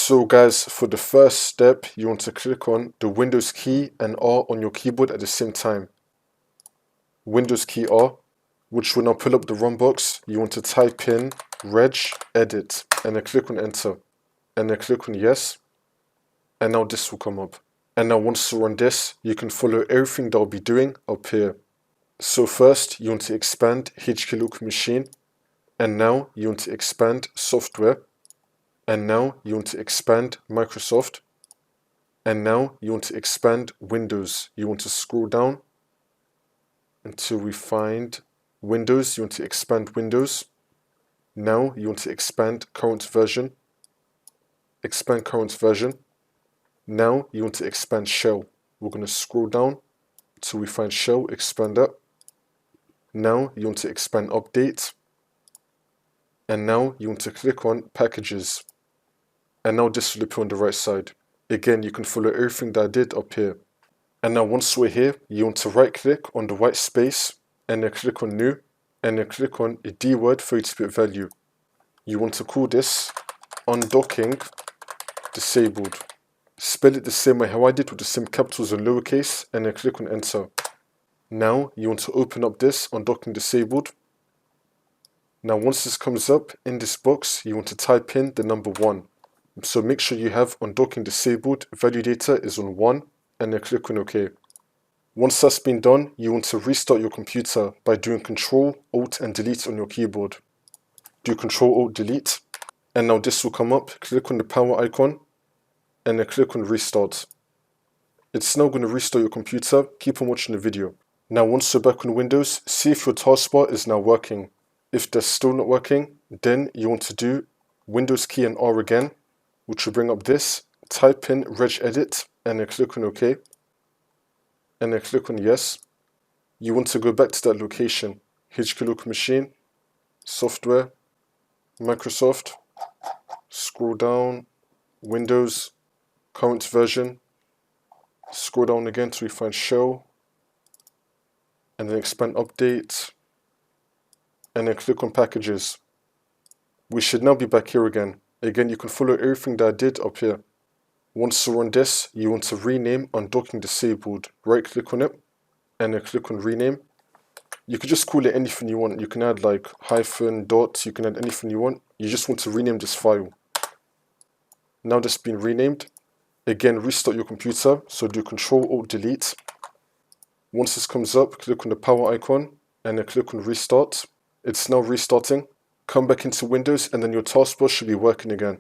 So guys, for the first step, you want to click on the Windows key and R on your keyboard at the same time. Windows key R, which will now pull up the run box. You want to type in regedit and then click on enter. And then click on yes. And now this will come up. And now once you run this, you can follow everything that I'll be doing up here. So first, you want to expand HK local machine. And now you want to expand software. And now you want to expand Microsoft. And now you want to expand Windows. You want to scroll down until we find Windows. You want to expand Windows. Now you want to expand current version. Expand current version. Now you want to expand shell. We're going to scroll down until we find shell, expand that. Now you want to expand update. And now you want to click on packages. And now this will appear on the right side. Again, you can follow everything that I did up here. And now once we're here, you want to right click on the white space and then click on new and then click on a D word 32-bit value. You want to call this undocking disabled. Spell it the same way how I did with the same capitals and lowercase and then click on enter. Now you want to open up this undocking disabled. Now once this comes up in this box, you want to type in the number 1. So make sure you have undocking disabled, value data is on 1, and then click on OK. Once that's been done, you want to restart your computer by doing Control, Alt, and Delete on your keyboard. Do Control, Alt, Delete, and now this will come up. Click on the power icon, and then click on Restart. It's now going to restart your computer. Keep on watching the video. Now once you're back on Windows, see if your taskbar is now working. If that's still not working, then you want to do Windows key and R again, which will bring up this. Type in regedit and then click on OK. And then click on yes. You want to go back to that location. HK local machine, software, Microsoft, scroll down, Windows, current version, scroll down again till we find shell, and then expand update, and then click on packages. We should now be back here again. Again, you can follow everything that I did up here. Once you're on this, you want to rename undocking disabled. Right click on it and then click on rename. You could just call it anything you want. You can add like hyphen, dot, you can add anything you want. You just want to rename this file. Now that's been renamed. Again, restart your computer. So do Control, Alt, Delete. Once this comes up, click on the power icon and then click on restart. It's now restarting. Come back into Windows and then your taskbar should be working again.